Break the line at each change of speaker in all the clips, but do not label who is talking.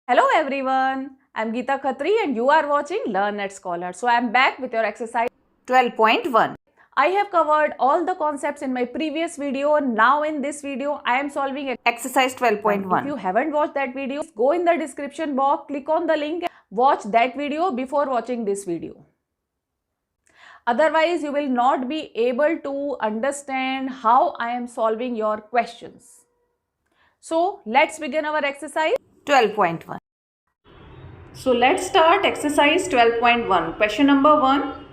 Hello everyone, I'm Geeta Khatri and you are watching Learnatscholar. So I'm back with your exercise 12.1. I have covered all the concepts in my previous video. Now in this video, I am solving exercise 12.1. If you haven't watched that video, go in the description box, click on the link and watch that video before watching this video. Otherwise, you will not be able to understand how I am solving your questions. So let's begin our exercise 12.1. So let's start exercise 12.1. Question number 1.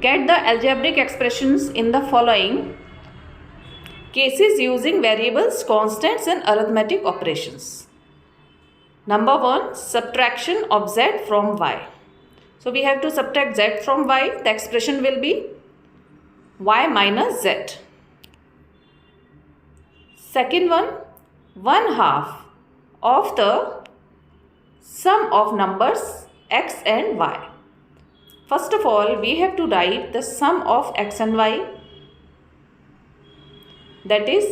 Get the algebraic expressions in the following cases using variables, constants and arithmetic operations. Number 1. Subtraction of z from y. So we have to subtract z from y. The expression will be y minus z. Second one. 1/2 of the sum of numbers x and y. First of all, we have to write the sum of x and y, that is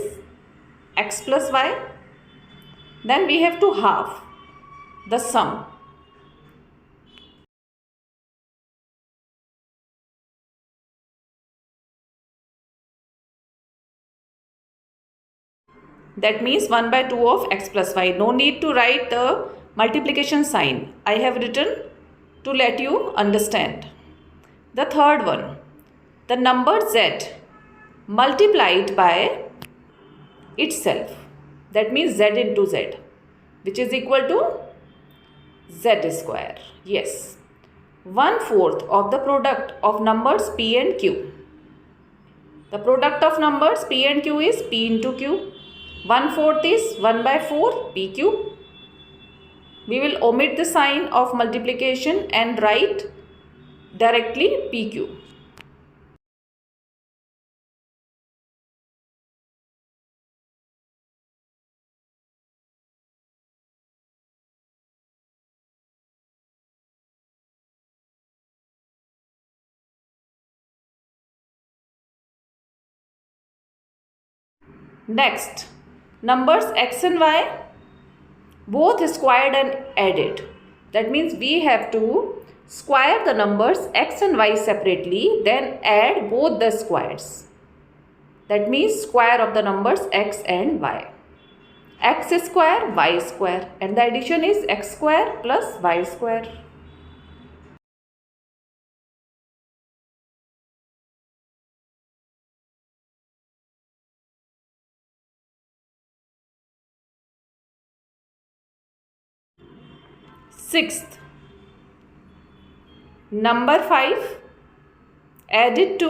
x plus y. Then we have to halve the sum. That means 1/2 of x plus y. No need to write the multiplication sign. I have written to let you understand. The third one, the number z multiplied by itself. That means z into z, which is equal to z square. Yes. 1/4 of the product of numbers p and q. The product of numbers p and q is p into q. 1/4 is 1/4 pq. We will omit the sign of multiplication and write directly pq. Next, numbers x and y both squared and added. That means we have to square the numbers x and y separately, then add both the squares. That means square of the numbers x and y. X square, y square, and the addition is x square plus y square. Sixth, number 5 added to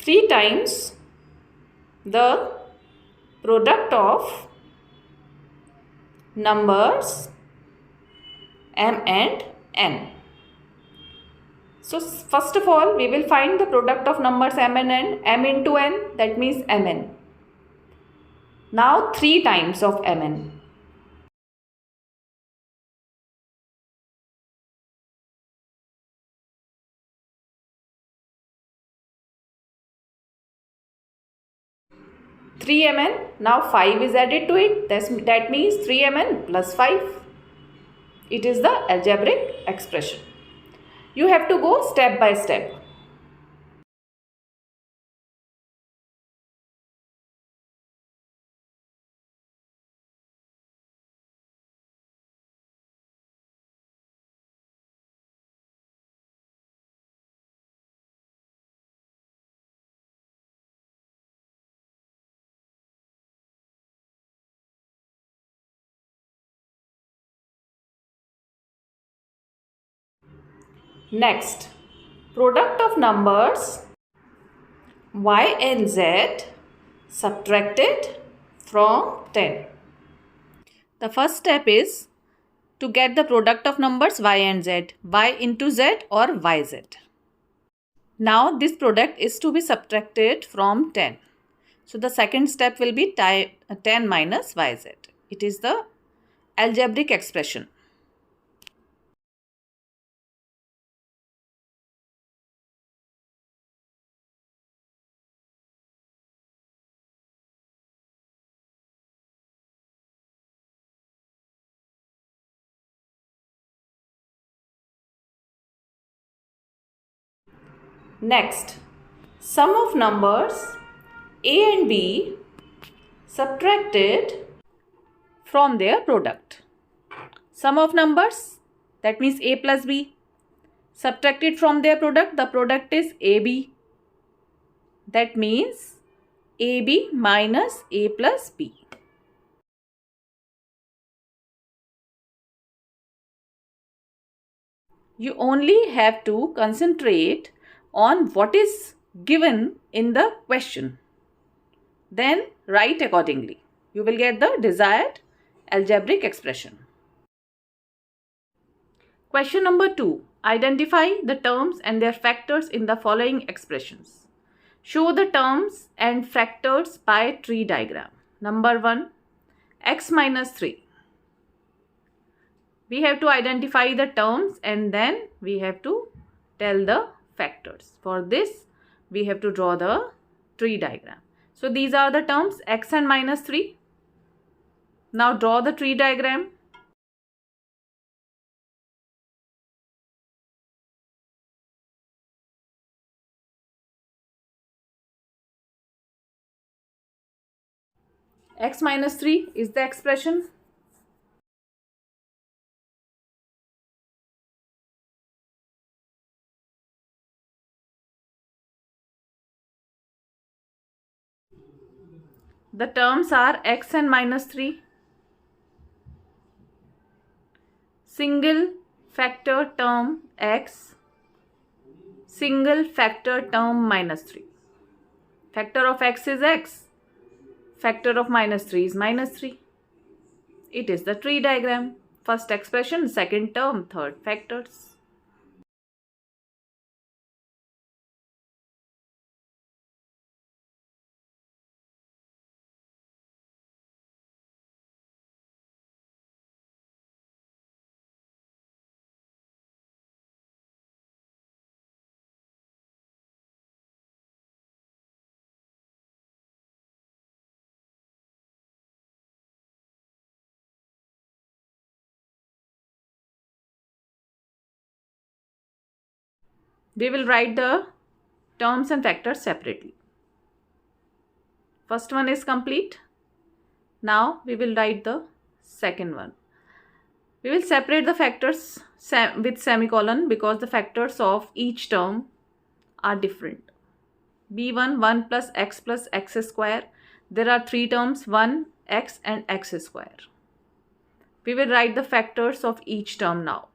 3 times the product of numbers m and n. So first of all, we will find the product of numbers m and n. M into n, that means mn. Now 3 times of mn. Three mn. Now 5 is added to it. That means 3 mn plus 5. It is the algebraic expression. You have to go step by step. Next, product of numbers y and z subtracted from 10. The first step is to get the product of numbers y and z, y into z or yz. Now this product is to be subtracted from 10. So the second step will be 10 minus yz. It is the algebraic expression. Next, sum of numbers a and b subtracted from their product. Sum of numbers, that means a plus b, subtracted from their product, the product is ab. That means ab minus a plus b. You only have to concentrate on what is given in the question. Then write accordingly. You will get the desired algebraic expression. Question number 2. Identify the terms and their factors in the following expressions. Show the terms and factors by tree diagram. Number 1. X minus 3. We have to identify the terms and then we have to tell the factors. For this, we have to draw the tree diagram. So these are the terms x and minus 3. Now draw the tree diagram. X minus 3 is the expression. The terms are x and minus 3. Single factor term x, single factor term minus 3. Factor of x is x. Factor of minus 3 is minus 3. It is the tree diagram. First expression, second term, third factors. We will write the terms and factors separately. First one is complete. Now we will write the second one. We will separate the factors with semicolon because the factors of each term are different. B1, 1 plus x square. There are three terms, 1, x and x square. We will write the factors of each term now.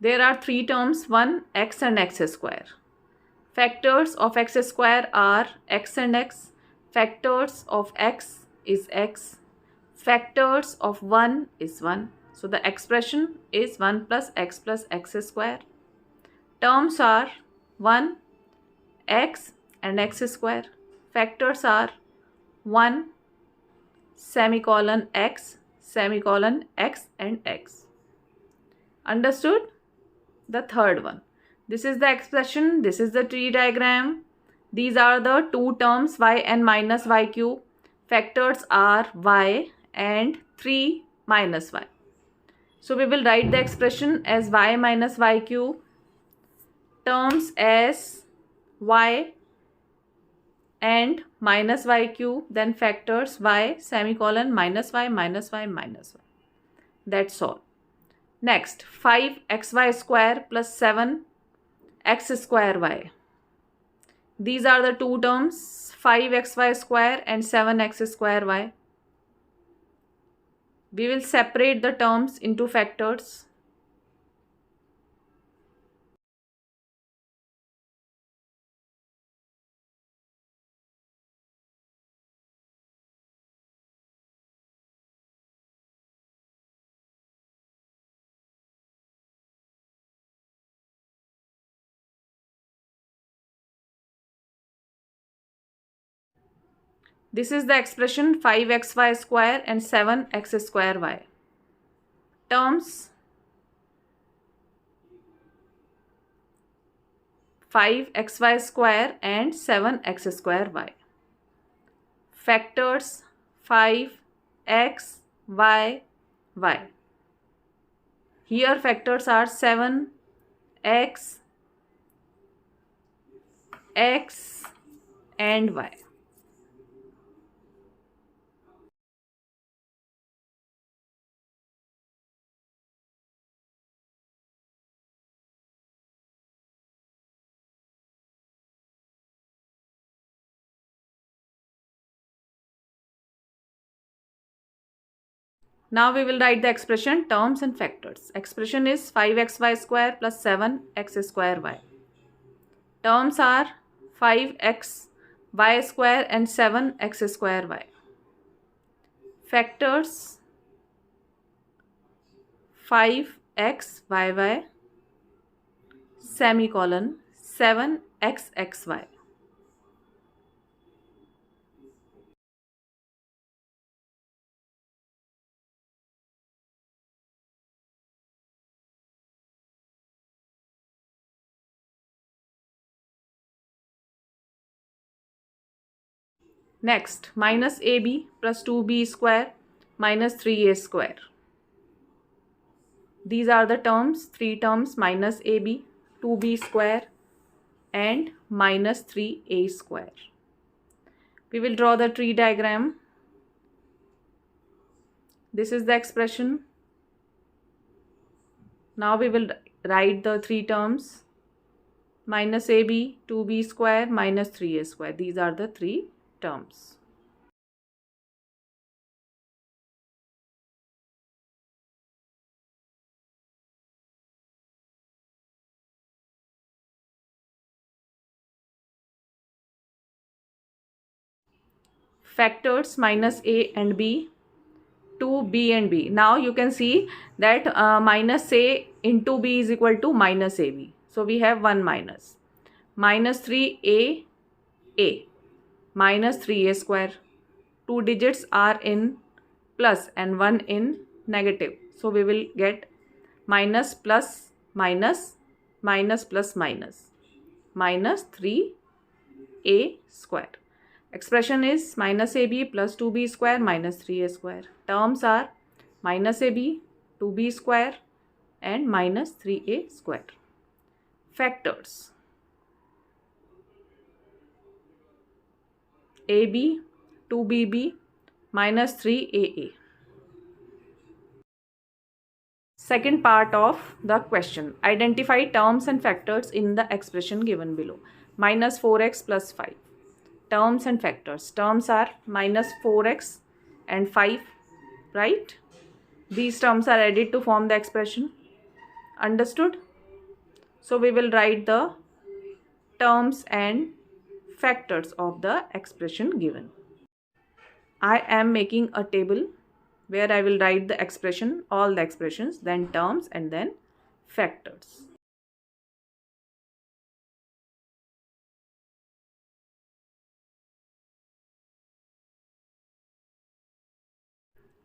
There are three terms, 1, x and x square. Factors of x square are x and x. Factors of x is x. Factors of 1 is 1. So the expression is 1 plus x square. Terms are 1, x and x square. Factors are 1, semicolon x and x. Understood? The third one. This is the expression. This is the tree diagram. These are the two terms y and minus y cube. Factors are y and 3 minus y. So we will write the expression as y minus y cube. Terms as y and minus y cube. Then factors y semicolon minus y minus y minus y. That's all. Next, 5xy square plus 7x square y. These are the two terms, 5xy square and 7x square y. We will separate the terms into factors. This is the expression 5xy square and 7x square y. Terms 5xy square and 7x square y. Factors 5x, y, y. Here factors are 7, x, x and y. Now we will write the expression terms and factors. Expression is 5xy square plus 7x square y. Terms are 5x y square and 7x square y. Factors 5x yy semicolon 7x xy. Next, minus ab plus 2b square minus 3a square. These are the terms, 3 terms, minus ab, 2b square and minus 3a square. We will draw the tree diagram. This is the expression. Now we will write the 3 terms, minus ab, 2b square, minus 3a square. These are the 3 terms. Factors minus a and b, 2b and b. Now you can see that minus a into b is equal to minus ab. So we have 1 minus. Minus 3a, a. Minus 3a square. 2 digits are in plus and 1 in negative. So we will get minus plus minus, minus plus minus. Minus 3a square. Expression is minus ab plus 2b square minus 3a square. Terms are minus ab, 2b square and minus 3a square. Factors ab, 2bb minus 3aa. Second part of the question. Identify terms and factors in the expression given below. Minus 4x plus 5. Terms and factors. Terms are minus 4x and 5, right? These terms are added to form the expression. Understood? So we will write the terms and factors of the expression given. I am making a table where I will write the expression, all the expressions, then terms and then factors.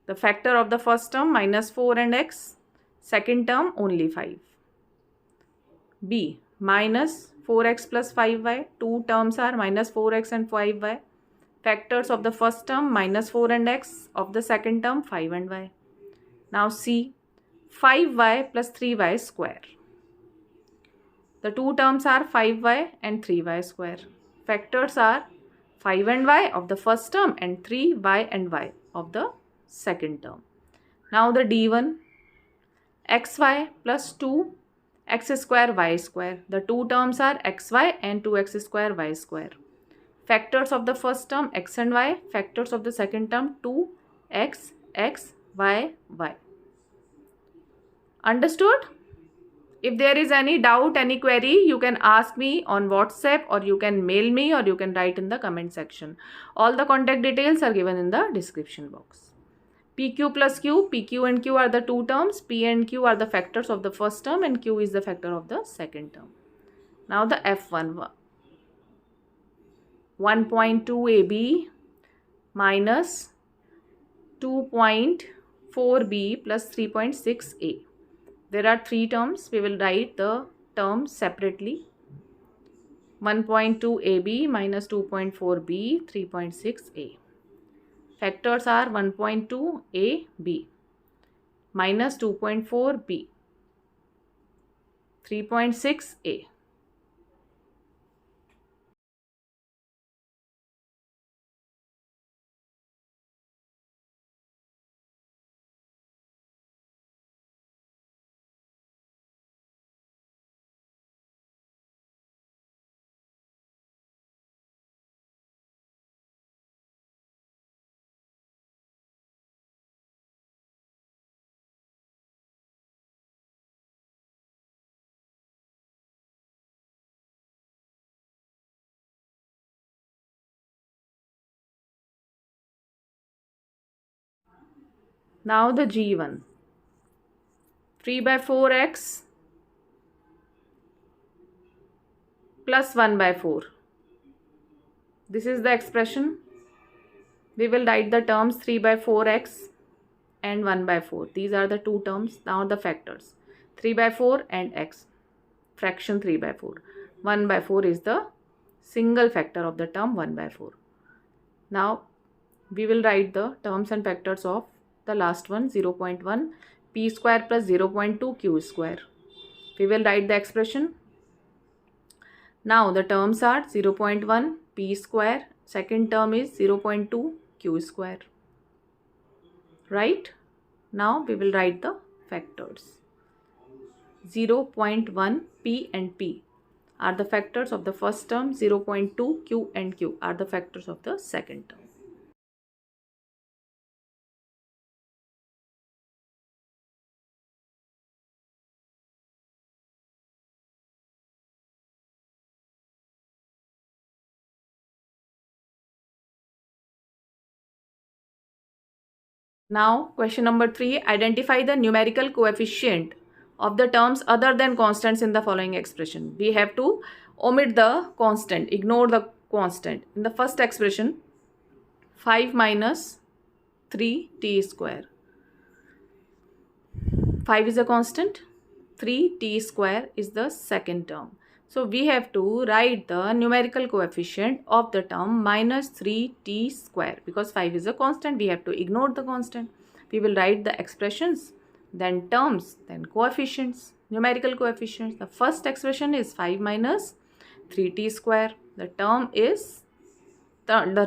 The factor of the first term minus 4 and x, second term only 5. B minus 4x plus 5y, two terms are minus 4x and 5y. Factors of the first term minus 4 and x, of the second term 5 and y. Now C 5y plus 3y square. The two terms are 5y and 3y square. Factors are 5 and y of the first term and 3y and y of the second term. Now the D1 xy plus 2 x square y square. The two terms are xy and 2x square y square. Factors of the first term x and y. Factors of the second term 2x, x, y, y. Understood? If there is any doubt, any query, you can ask me on WhatsApp or you can mail me or you can write in the comment section. All the contact details are given in the description box. PQ plus Q, PQ and Q are the two terms, P and Q are the factors of the first term and Q is the factor of the second term. Now the F1, 1.2 AB minus 2.4b plus 3.6a. There are three terms. We will write the terms separately. 1.2ab minus 2.4b, 3.6a. Factors are 1.2ab minus 2.4b, 3.6a. Now the G1. 3 by 4x plus 1 by 4. This is the expression. We will write the terms 3 by 4x and 1 by 4. These are the two terms. Now the factors. 3 by 4 and x. Fraction 3 by 4. 1 by 4 is the single factor of the term 1 by 4. Now we will write the terms and factors of the last one, 0.1 p square plus 0.2 q square. We will write the expression. Now the terms are 0.1 p square, second term is 0.2 q square. Right? Now we will write the factors. 0.1 p and p are the factors of the first term, 0.2 q and q are the factors of the second term. Now question number 3, identify the numerical coefficient of the terms other than constants in the following expression. We have to omit the constant, ignore the constant. In the first expression, 5 minus 3t square. 5 is a constant, 3t square is the second term. So we have to write the numerical coefficient of the term minus 3t square. Because 5 is a constant, we have to ignore the constant. We will write the expressions, then terms, then coefficients, numerical coefficients. The first expression is 5 minus 3t square. The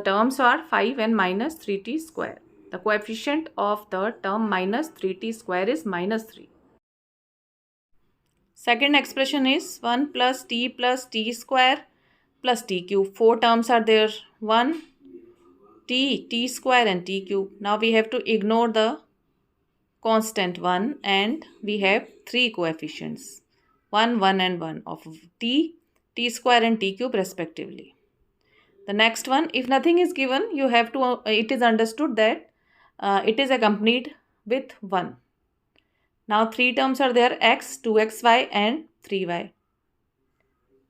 terms are 5 and minus 3t square. The coefficient of the term minus 3t square is minus 3. Second expression is 1 plus t square plus t cube. Four terms are there. 1, t square and t cube. Now we have to ignore the constant 1 and we have three coefficients. 1, 1 and 1 of t square and t cube respectively. The next one, if nothing is given, you have to, it is understood that it is accompanied with 1. Now three terms are there, x, 2xy and 3y.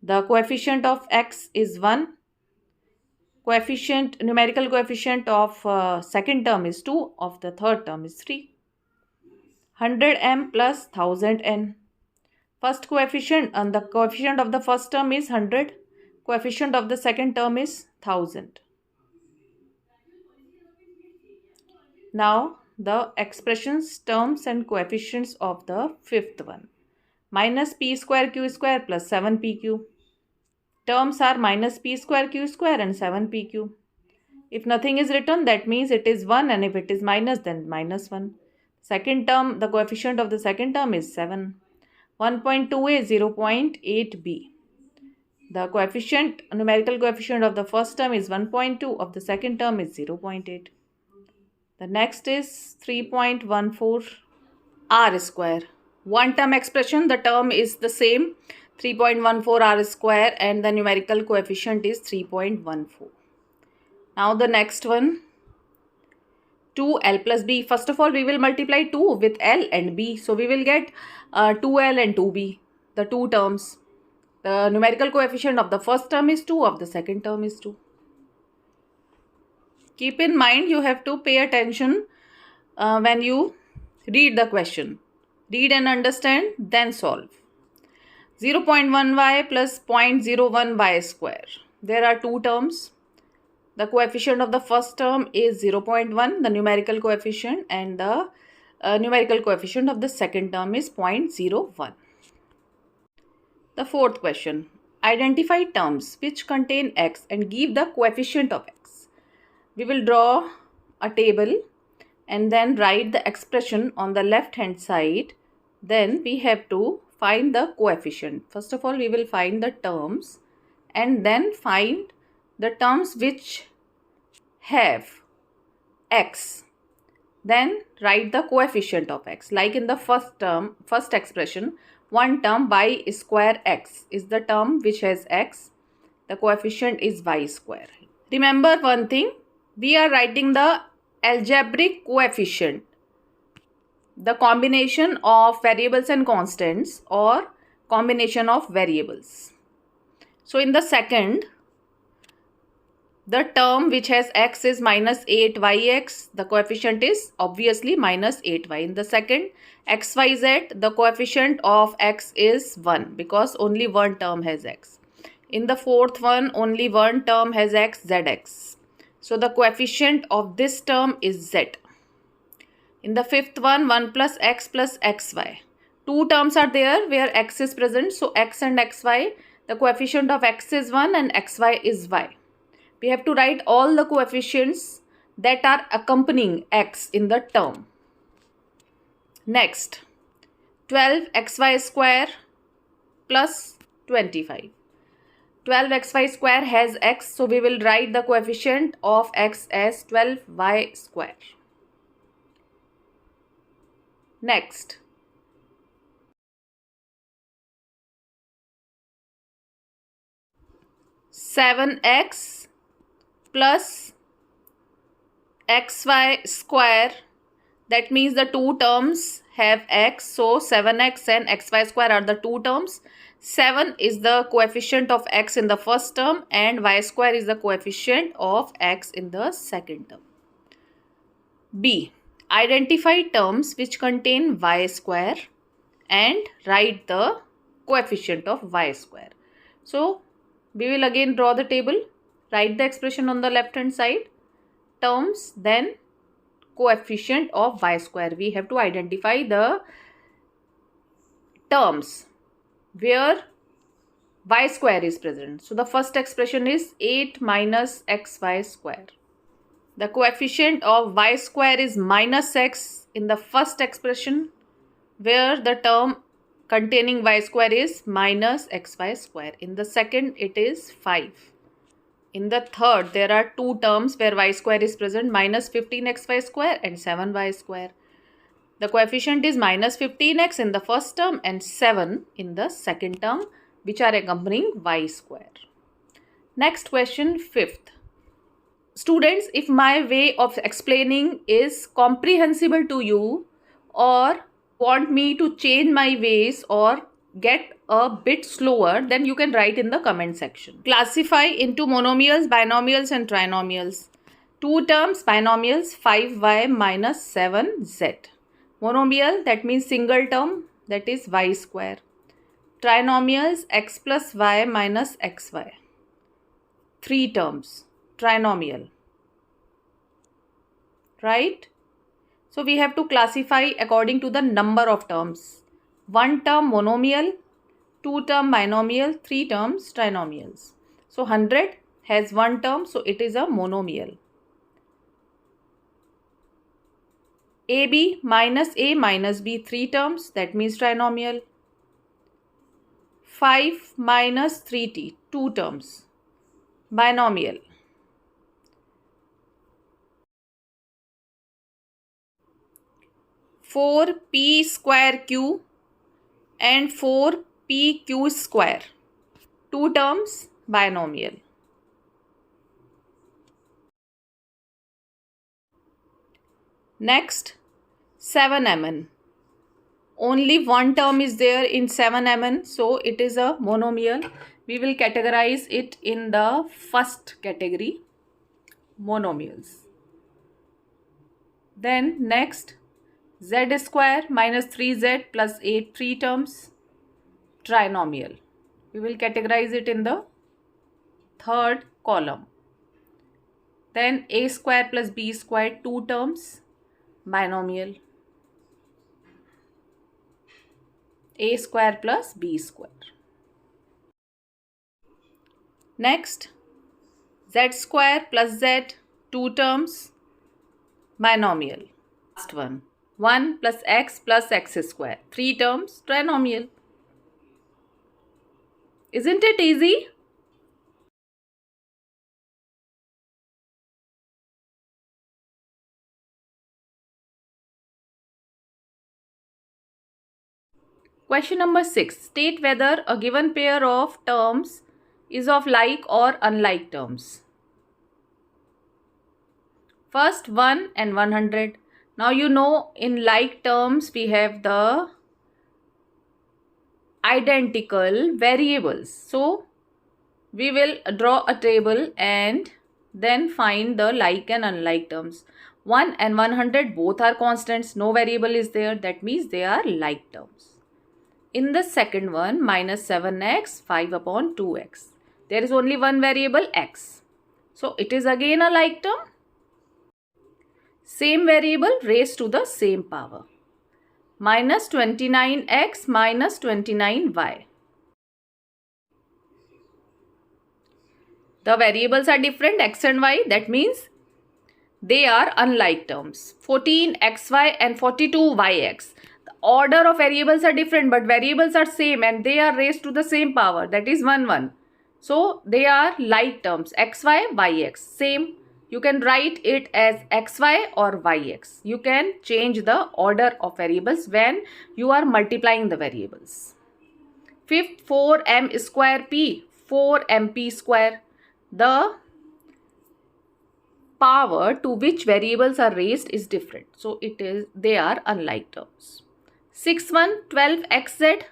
The coefficient of x is 1. Numerical coefficient of second term is 2, of the third term is 3. 100m plus 1000n. First coefficient and the coefficient of the first term is 100. Coefficient of the second term is 1000. Now the expressions, terms and coefficients of the fifth one. Minus p square q square plus 7pq. Terms are minus p square q square and 7pq. If nothing is written, that means it is 1, and if it is minus, then minus 1. Second term, the coefficient of the second term is 7. 1.2a, 0.8b. The coefficient, numerical coefficient of the first term is 1.2, of the second term is 0.8. The next is 3.14 r square. One term expression, the term is the same, 3.14 r square, and the numerical coefficient is 3.14. Now the next one, 2l plus b. First of all, we will multiply 2 with l and b. So we will get 2l and 2b, the two terms. The numerical coefficient of the first term is 2, of the second term is 2. Keep in mind, you have to pay attention when you read the question. Read and understand, then solve. 0.1y plus 0.01y square. There are two terms. The coefficient of the first term is 0.1, the numerical coefficient, and the numerical coefficient of the second term is 0.01. The fourth question. Identify terms which contain x and give the coefficient of x. We will draw a table and then write the expression on the left hand side. Then we have to find the coefficient. First of all, we will find the terms and then find the terms which have x. Then write the coefficient of x. Like in the first expression, one term y square x is the term which has x. The coefficient is y square. Remember one thing, we are writing the algebraic coefficient, the combination of variables and constants or combination of variables. So in the second, the term which has x is minus 8yx, the coefficient is obviously minus 8y. In the second, xyz, the coefficient of x is 1 because only one term has x. In the fourth one, only one term has x, zx. So the coefficient of this term is z. In the fifth one, 1 plus xy. Two terms are there where x is present. So x and xy, the coefficient of x is 1 and xy is y. We have to write all the coefficients that are accompanying x in the term. Next, 12xy square plus 25. 12xy square has x, so we will write the coefficient of x as 12y square. Next, seven x plus xy square, that means the two terms have x, so 7x and xy square are the two terms. 7 is the coefficient of x in the first term and y square is the coefficient of x in the second term. B. Identify terms which contain y square and write the coefficient of y square. So, we will again draw the table, write the expression on the left hand side, terms, then coefficient of y square. We have to identify the terms where y square is present. So the first expression is 8 minus xy square. The coefficient of y square is minus x in the first expression where the term containing y square is minus xy square. In the second, it is 5. In the third, there are two terms where y square is present, minus 15xy square and 7y square. The coefficient is minus 15x in the first term and 7 in the second term, which are accompanying y square. Next question, fifth. Students, if my way of explaining is comprehensible to you or want me to change my ways or get a bit slower, then you can write in the comment section. Classify into monomials, binomials and trinomials. Two terms, binomials, 5y minus 7z. Monomial, that means single term, that is y square. Trinomials, x plus y minus xy. Three terms, trinomial. Right? So we have to classify according to the number of terms. One term monomial, two term binomial, three terms trinomials. So 100 has one term, so it is a monomial. AB minus A minus B, three terms, that means trinomial. 5 minus 3t, two terms, binomial. 4p square q and 4pq square, two terms, binomial. Next, 7mn. Only one term is there in 7mn, so it is a monomial. We will categorize it in the first category, monomials. Then next, z square minus 3z plus 8, 3 terms, trinomial. We will categorize it in the third column. Then a square plus b square, 2 terms, binomial. A square plus b square. Next, z square plus z, 2 terms, binomial. Last one, 1 plus x square, 3 terms, trinomial. Isn't it easy? Question number 6. State whether a given pair of terms is of like or unlike terms. First 1 and 100. Now you know in like terms we have the identical variables. So we will draw a table and then find the like and unlike terms. 1 and 100 both are constants. No variable is there. That means they are like terms. In the second one, minus 7x, 5 upon 2x. There is only one variable x. So it is again a like term. Same variable raised to the same power. Minus 29x minus 29y. The variables are different, x and y. That means they are unlike terms. 14xy and 42yx. The order of variables are different, but variables are same and they are raised to the same power. That is 1, 1. So they are like terms. xy, yx. Same. You can write it as xy or yx. You can change the order of variables when you are multiplying the variables. Fifth, 4m square p, 4mp square. The power to which variables are raised is different. So they are unlike terms. 6th one, 12xz,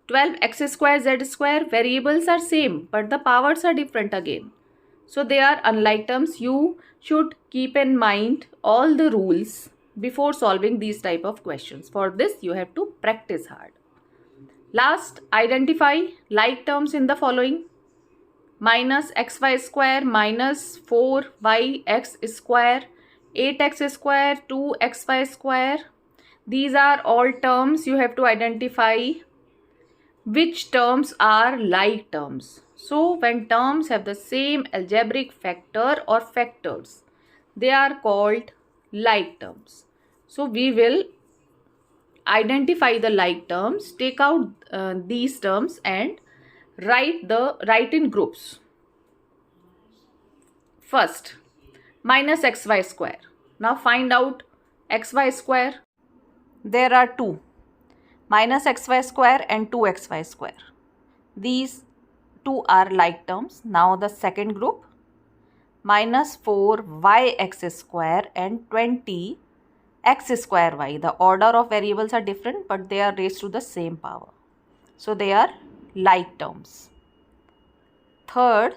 12x square z square. Variables are same but the powers are different again. So they are unlike terms. You should keep in mind all the rules before solving these type of questions. For this you have to practice hard. Last, identify like terms in the following. Minus xy square minus 4yx square, 8x square, 2xy square. These are all terms. You have to identify which terms are like terms. So when terms have the same algebraic factor or factors, they are called like terms. So we will identify the like terms, take out these terms and write in groups. First, minus xy square. Now find out xy square. There are two, minus xy square and 2xy square. These two are like terms. Now the second group, minus 4yx square and 20x square y. The order of variables are different but they are raised to the same power. So they are like terms. Third,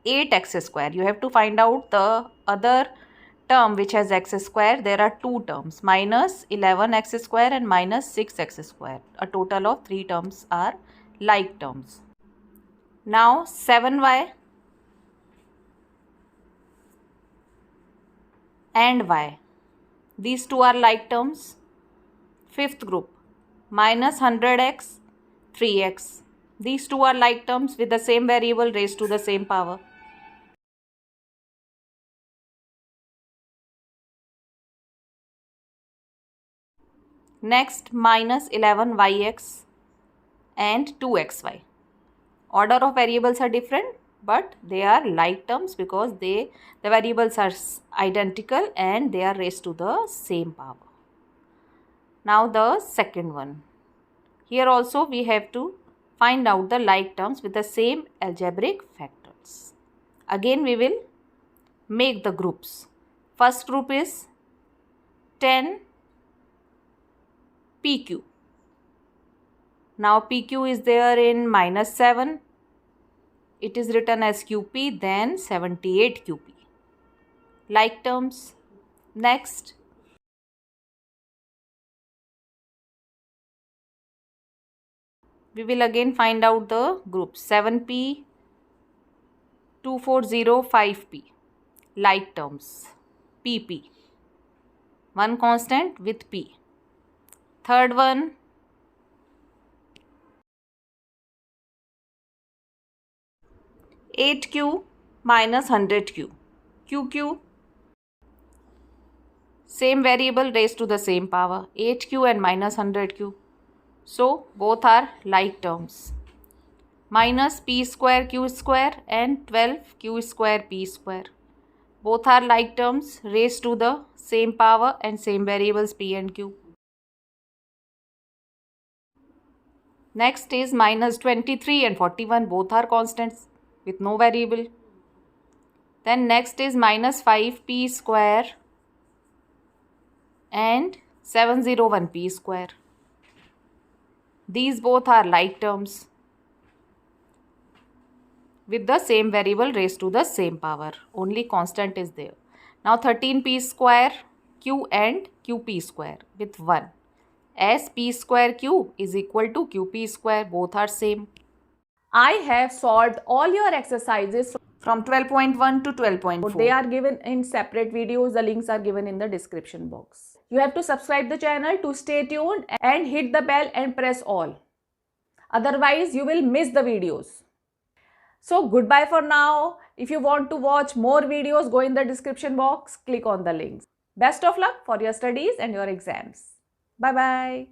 8x square. You have to find out the other term which has x square. There are two terms, minus 11x square and minus 6x square. A total of 3 terms are like terms. Now 7y and y. These two are like terms. Fifth group, minus 100x, 3x. These two are like terms with the same variable raised to the same power. Next, minus 11yx and 2xy. Order of variables are different but they are like terms because the variables are identical and they are raised to the same power. Now the second one. Here also we have to find out the like terms with the same algebraic factors. Again we will make the groups. First group is 10 PQ. Now PQ is there in minus 7. It is written as QP, then 78 QP. Like terms. Next, We will again find out the groups. 7p, 240, 5p. Like terms. pp. One constant with p. Third one, 8q minus 100q. qq, same variable raised to the same power. 8q and minus 100q. So both are like terms. Minus p square q square and 12q square p square. Both are like terms raised to the same power and same variables p and q. Next is minus 23 and 41. Both are constants with no variable. Then next is minus 5p square and 701p square. These both are like terms with the same variable raised to the same power. Only constant is there. Now 13p square q and qp square with 1. As p square q is equal to qp square. Both are same.
I have solved all your exercises
From 12.1 to 12.4.
They are given in separate videos. The links are given in the description box. You have to subscribe the channel to stay tuned and hit the bell and press all. Otherwise, you will miss the videos. So goodbye for now. If you want to watch more videos, go in the description box, click on the links. Best of luck for your studies and your exams. Bye-bye.